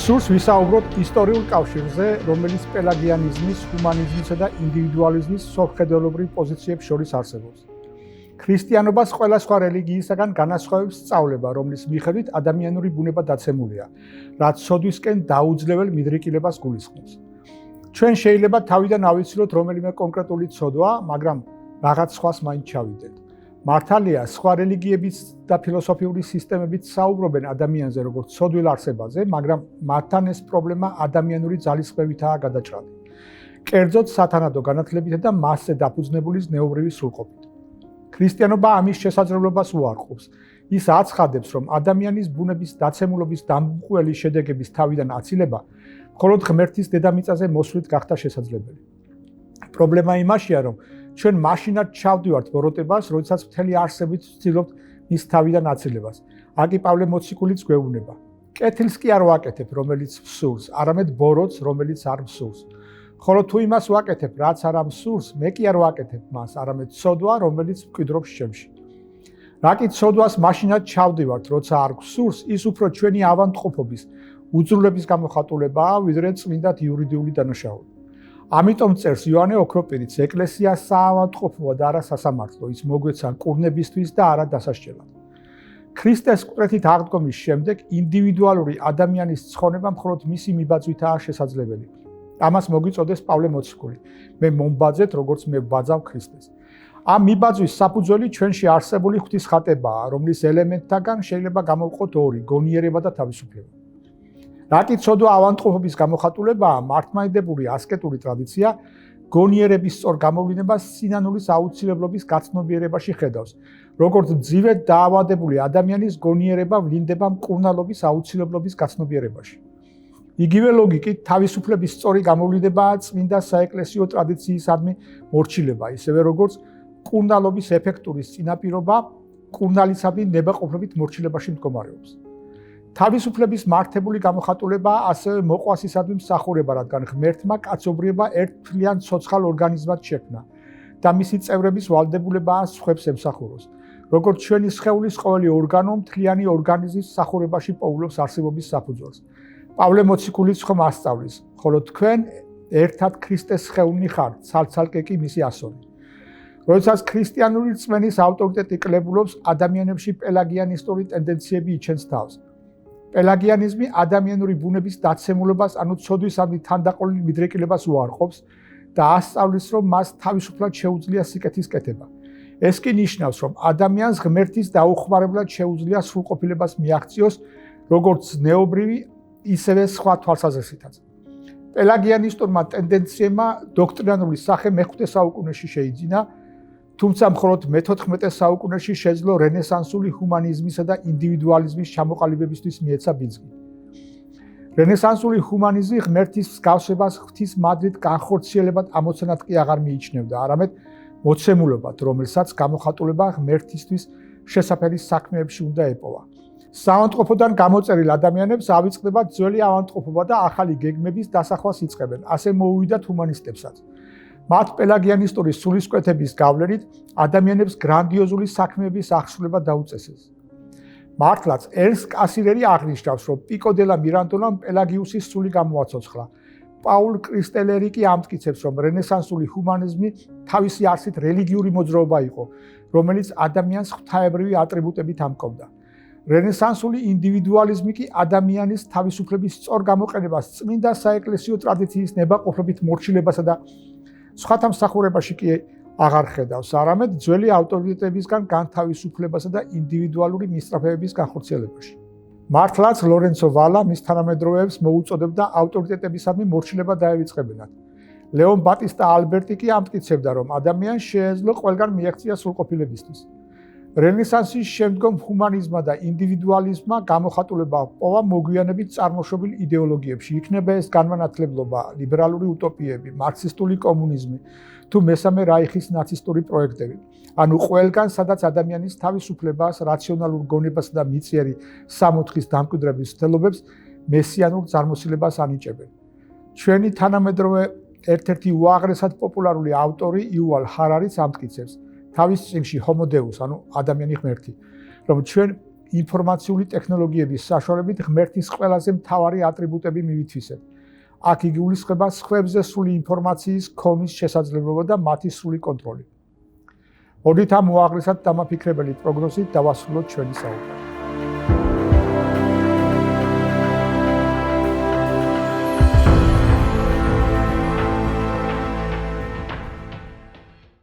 სურს ვისაუბროთ ისტორიულ კავშირზე, რომელიც პელაგიანიზმის, ჰუმანიზმისა და ინდივიდუალიზმის სოფხედელობრივ პოზიციებს შორის არსებობს. ქრისტიანობას ყველა სხვა რელიგიისაგან განასხვავებს სწავლება, რომლის მიხედვით ადამიანური ბუნება დაცემულია, რაც სოდვისკენ დაუძლებელ მიდრეკილებას გულისხმობს. ჩვენ შეიძლება თავიდან ავიცილოთ რომელიმე კონკრეტული ცოდვა, მაგრამ რაღაც სხვას მაინც ჩავიდეთ. მართალია, სხვა რელიგიებიც და ფილოსოფიური სისტემებიც საუბრობენ ადამიანზე როგორც ცოდვილ არსებაზე, მაგრამ მათთან ეს პრობლემა ადამიანური ძალისხმევითაა გადაჭრილი. კერძოდ სათანადო განათლებითა და მასზე დაფუძნებული ზნეობრივი სრულყოფით. ქრისტიანობა ამის შესაძლებლობას უარყოფს. ის აცხადებს, რომ ადამიანის ბუნების დაცემულობის დამღუელი შედეგების თავიდან აცილება მხოლოდ ღმერთის დედამიწაზე მოსვლით გახდა შესაძლებელი. პრობლემა იმაშია, რომ ჩვენ მაშინად ჩავდივართ ბოროტებას, როდესაც მთელი არსებით ვცდილობთ მის თავიდან აცილებას. აკი პავლე მოციქულიც გვეუბნება. კეთილს კი არ ვაკეთებ, რომელიც მსურს, არამედ ბოროტს, რომელიც არ მსურს. ხოლო თუ იმას ვაკეთებ, რაც არ მსურს, მე კი არ ვაკეთებ მას, არამედ ცოდვა, რომელიც მკვიდრობს ჩემში. რაკი ცოდვას მაშინად ჩავდივართ, როცა არ გვსურს, ის უფრო ჩვენი ავადმყოფობის, უძრულების გამოხატულებაა, ვიდრე წმინდად იურიდიული დანაშაული. ამიტომ წერს იოანე ოქროპირიც, ეკლესია საავადმყოფოა და არა სასამართლო, ის მოგვეცა კურნებისთვის და არა დასასჯელად. ქრისტეს მკვეთრით აღდგომის შემდეგ ინდივიდუალური ადამიანის ცხონება მხოლოდ მისი მიბაძვითაა შესაძლებელი. ამას მოგვიწოდეს პავლე მოციქული. მე მომბაძეთ, როგორც მე ვბაძავ ქრისტეს. ამ მიბაძვის საფუძველი ჩვენში არსებული ღვთისხატებაა, რომლის ელემენტთაგან შეიძლება გამოვყოთ ორი: გონიერება და თავისუფლება. რაკი ცოდვა ავადმყოფობის გამოხატულებაა, მართლმადიდებლური ასკეტური ტრადიცია გონიერების სწორ გამოვლინებას სინანულის აუცილებლობის გაცნობიერებაში ხედავს, როგორც მძივედ დაავადებული ადამიანის გონიერება ვლინდება მკურნალობის აუცილებლობის გაცნობიერებაში. იგივე ლოგიკით თავისუფლების სწორი გამოვლინებაა წმინდა საეკლესიო ტრადიციისადმი მორჩილება, ისევე როგორც მკურნალობის ეფექტურის წინაპირობა მკურნალისადმი ნებაყოფლობით მორჩილებაში მდგომარეობს. თავისუფლების მართებული გამოხატულებაა ასევე მოყვასისადმი მსახურება, რადგან ღმერთმა კაცობრიობა ერთფრთიან ცოცხალ ორგანიზმად შექმნა და მისი წევრების ვალდებულებაა სხვებს ემსახუროს. როგორც ჩვენი სხეულის ყოველი ორგანო მთლიანი ორგანიზმის მსახურებაში პოულობს არსებობის საფუძველს. პავლე მოციქულიც ხომ ასწავლის, ხოლო თქვენ ერთად ქრისტეს სხეულნი ხართ, ცალ-ცალკე კი მისი ასონი. როდესაც ქრისტიანული რწმენის ავტორიტეტი კლებულობს, ადამიანებში პელაგიანისტური ტენდენციები იჩენს თავს. პელაგიანიზმი ადამიანური ბუნების დაცემულობას, ანუ ცოდვისადმი თანდაყოლილ მიდრეკილებას უარყოფს და ასწავლის, რომ მას თავისუფლად შეუძლია სიკეთის კეთება. ეს კი ნიშნავს, რომ ადამიანს ღმერთის დაუხმარებლად შეუძლია სრულყოფილებას მიაღწიოს, როგორც ზნეობრივი, ისევე სხვა თვალსაზრისითაც. პელაგიანისტურმა ტენდენციებმა დოქტრინალური სახე მე-5 საუკუნეში შეიძინა, თუმცა მხოლოდ მე-14 საუკუნეში შეძლო რენესანსული ჰუმანიზმისა და ინდივიდუალიზმის ჩამოყალიბებისთვის მიეცა ბიძგი. რენესანსული ჰუმანიზმი ღმერთის მსგავსებას ღვთის მადლით განხორციელებად ამოცანად კი აღარ მიიჩნევდა, არამედ მოცემულობად, რომელსაც გამოხატულება ღმერთისთვის შესაფერი საქმეებში უნდა ეპოვა. საავადმყოფოდან გამოწერილ ადამიანებს ავიწყდებათ ძველი ავადმყოფობა და ახალი გეგმების დასახვას იწყებენ, ასე მოუვიდათ ჰუმანისტებსაც. მათ პელაგიანისტური სულისკვეთების გავლენით ადამიანებს გრანდიოზული საქმეების აღსრულება დაუწესეს. მართლაც ერნსტ კასილერი აღნიშნავს, რომ პიკო დე ლა მირანდოლამ პელაგიუსის სული გამოაცოცხლა. პაულ კრისტელერი კი ამტკიცებს, რომ რენესანსული ჰუმანიზმი თავისი არსით რელიგიური მოძრაობა იყო, რომელიც ადამიანს ღვთაებრივი ატრიბუტებით ამკობდა. რენესანსული ინდივიდუალიზმი კი ადამიანის თავისუფლების სწორ გამოყენებას წმინდა საეკლესიო ტრადიციის ნებაყოფლობით მორჩილებასა და სხვათა მსახურებაში კი აღარ ხედავს, არამედ ძველი ავტორიტეტებისგან განთავისუფლებასა და ინდივიდუალური მისწრაფეების განხორციელებაში. მართლაც ლორენცო ვალა მის თანამედროვეებს მოუწოდებდა ავტორიტეტებისადმი მორჩილება დაევიწყებინათ. ლეონ ბატისტა ალბერტი კი ამტკიცებდა, რომ ადამიანს შეეძლო ყველგან მიეღწია სრულყოფილებისთვის. რენესანსის შემდგომ ჰუმანიზმმა და ინდივიდუალიზმმა გამოხატულება პოვა მოგვიანებით წარმოშობილ იდეოლოგიებში, იქნება ეს განმანათლებლობა, ლიბერალური უტოპიები, მარქსისტული კომუნიზმი თუ მესამე რაიხის ნაცისტური პროექტები. ანუ ყველგან, სადაც ადამიანის თავისუფლებას, რაციონალურ გონებასა და მიწიერი სამოთხის დამკვიდრების მცდელობებს მესიანურ წარმოსილებას ანიჭებენ. ჩვენი თანამედროვე ერთ-ერთი უაღრესად პოპულარული ავტორი იუვალ ჰარარიც ამტკიცებს, თავის წიგნში ჰომო დეუს, ანუ ადამიანი ღმერთი, რომ ჩვენ ინფორმაციული ტექნოლოგიების საშუალებით ღმერთის ყველაზე მთავარი ატრიბუტები მივითვისეთ. აქ იგულისხმება სხვებზე სრული ინფორმაციის ქონის შესაძლებლობა და მათი სრული კონტროლი. მოდით ამ უაღრესად დამაფიქრებელი პროგნოზით დავასრულოთ ჩვენი საუბარი.